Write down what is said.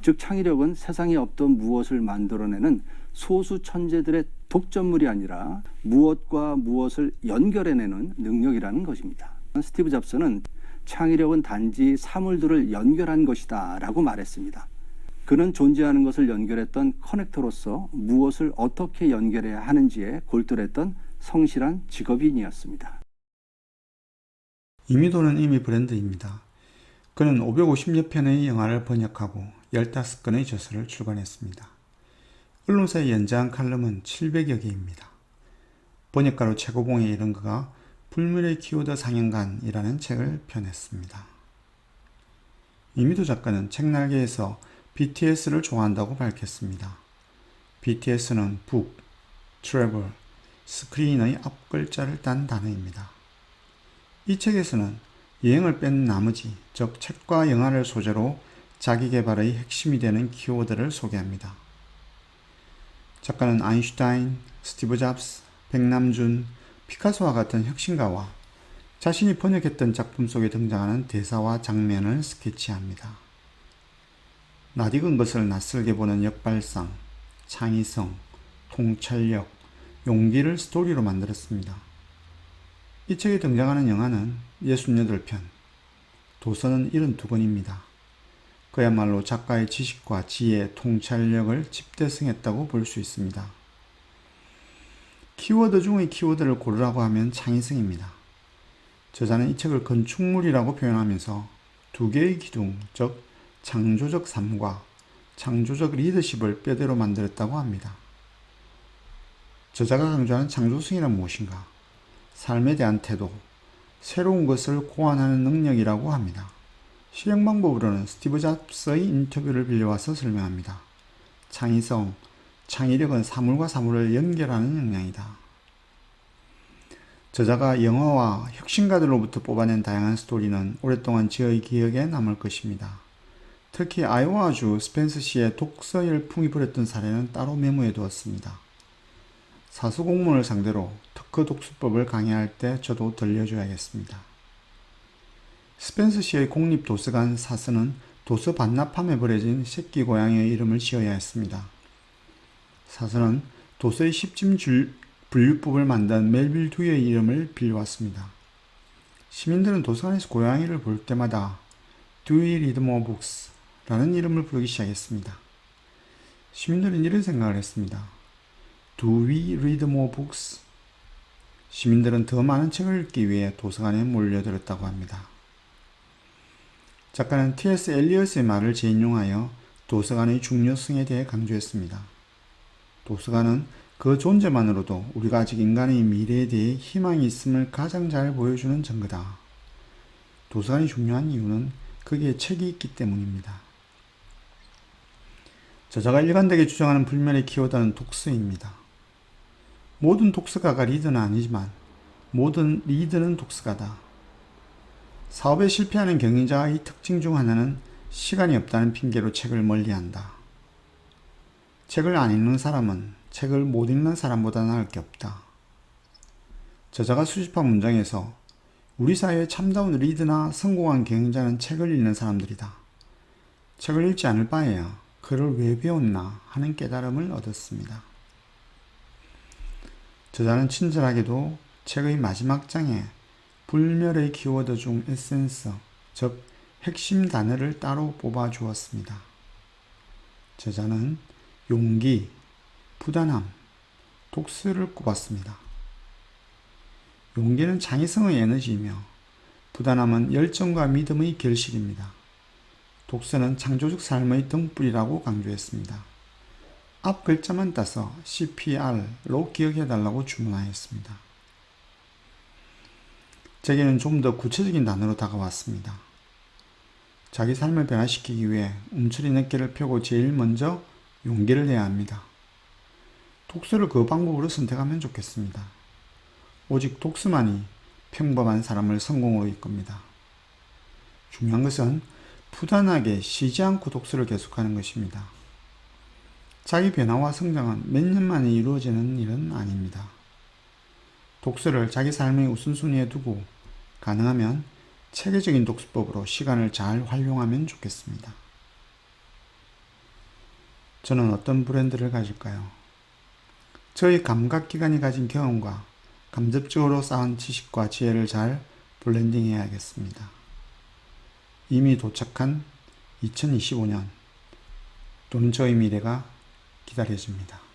즉 창의력은 세상에 없던 무엇을 만들어내는 소수 천재들의 독점물이 아니라 무엇과 무엇을 연결해내는 능력이라는 것입니다. 스티브 잡스는 창의력은 단지 사물들을 연결한 것이다 라고 말했습니다. 그는 존재하는 것을 연결했던 커넥터로서 무엇을 어떻게 연결해야 하는지에 골똘했던 성실한 직업인이었습니다. 이미도는 이미 브랜드입니다. 그는 550여 편의 영화를 번역하고 15건의 저서를 출간했습니다. 언론사에 연재한 칼럼은 700여 개입니다. 번역가로 최고봉에 이른 그가 불멸의 키워드 상영관이라는 책을 펴냈습니다. 이미도 작가는 책날개에서 BTS를 좋아한다고 밝혔습니다. BTS는 북, 트래블, 스크린의 앞글자를 딴 단어입니다. 이 책에서는 여행을 뺀 나머지, 즉 책과 영화를 소재로 자기계발의 핵심이 되는 키워드를 소개합니다. 작가는 아인슈타인, 스티브 잡스, 백남준, 피카소와 같은 혁신가와 자신이 번역했던 작품 속에 등장하는 대사와 장면을 스케치합니다. 낯익은 것을 낯설게 보는 역발상, 창의성, 통찰력, 용기를 스토리로 만들었습니다. 이 책에 등장하는 영화는 68편, 도서는 72권입니다. 그야말로 작가의 지식과 지혜, 통찰력을 집대성했다고 볼 수 있습니다. 키워드 중의 키워드를 고르라고 하면 창의성입니다. 저자는 이 책을 건축물이라고 표현하면서 두 개의 기둥, 즉 창조적 삶과 창조적 리더십을 뼈대로 만들었다고 합니다. 저자가 강조하는 창조성이란 무엇인가? 삶에 대한 태도, 새로운 것을 고안하는 능력이라고 합니다. 실행 방법으로는 스티브 잡스의 인터뷰를 빌려와서 설명합니다. 창의성, 창의력은 사물과 사물을 연결하는 역량이다. 저자가 영화와 혁신가들로부터 뽑아낸 다양한 스토리는 오랫동안 저의 기억에 남을 것입니다. 특히 아이오와주 스펜서시의 독서 열풍이 불었던 사례는 따로 메모해 두었습니다. 사수 공무원을 상대로 특허 독수법을 강의할 때 저도 들려줘야겠습니다. 스펜서시의 공립도서관 사서는 도서 반납함에 버려진 새끼 고양이의 이름을 지어야 했습니다. 사서는 도서의 10집 분류법을 만든 멜빌 듀의 이름을 빌려왔습니다. 시민들은 도서관에서 고양이를 볼 때마다 Do we read more books? 라는 이름을 부르기 시작했습니다. 시민들은 이런 생각을 했습니다. Do we read more books? 시민들은 더 많은 책을 읽기 위해 도서관에 몰려들었다고 합니다. 작가는 T.S. 엘리엇의 말을 재인용하여 도서관의 중요성에 대해 강조했습니다. 도서관은 그 존재만으로도 우리가 아직 인간의 미래에 대해 희망이 있음을 가장 잘 보여주는 증거다. 도서관이 중요한 이유는 거기에 책이 있기 때문입니다. 저자가 일관되게 주장하는 불멸의 키워드는 독서입니다. 모든 독서가가 리더는 아니지만 모든 리더는 독서가다. 사업에 실패하는 경영자의 특징 중 하나는 시간이 없다는 핑계로 책을 멀리한다. 책을 안 읽는 사람은 책을 못 읽는 사람보다 나을 게 없다. 저자가 수집한 문장에서 우리 사회의 참다운 리더나 성공한 경영자는 책을 읽는 사람들이다. 책을 읽지 않을 바에야 그를 왜 배웠나 하는 깨달음을 얻었습니다. 저자는 친절하게도 책의 마지막 장에 불멸의 키워드 중 에센스, 즉 핵심 단어를 따로 뽑아 주었습니다. 저자는 용기, 부단함, 독서를 꼽았습니다. 용기는 창의성의 에너지이며 부단함은 열정과 믿음의 결실입니다. 독서는 창조적 삶의 등불이라고 강조했습니다. 앞 글자만 따서 CPR로 기억해달라고 주문하였습니다. 제게는 좀 더 구체적인 단어로 다가왔습니다. 자기 삶을 변화시키기 위해 움츠린 어깨를 펴고 제일 먼저 용기를 내야 합니다. 독서를 그 방법으로 선택하면 좋겠습니다. 오직 독서만이 평범한 사람을 성공으로 이끕니다. 중요한 것은 부단하게 쉬지 않고 독서를 계속하는 것입니다. 자기 변화와 성장은 몇 년 만에 이루어지는 일은 아닙니다. 독서를 자기 삶의 우선순위에 두고 가능하면 체계적인 독서법으로 시간을 잘 활용하면 좋겠습니다. 저는 어떤 브랜드를 가질까요? 저의 감각기관이 가진 경험과 간접적으로 쌓은 지식과 지혜를 잘 블렌딩해야겠습니다. 이미 도착한 2025년 또는 저의 미래가 기다려집니다.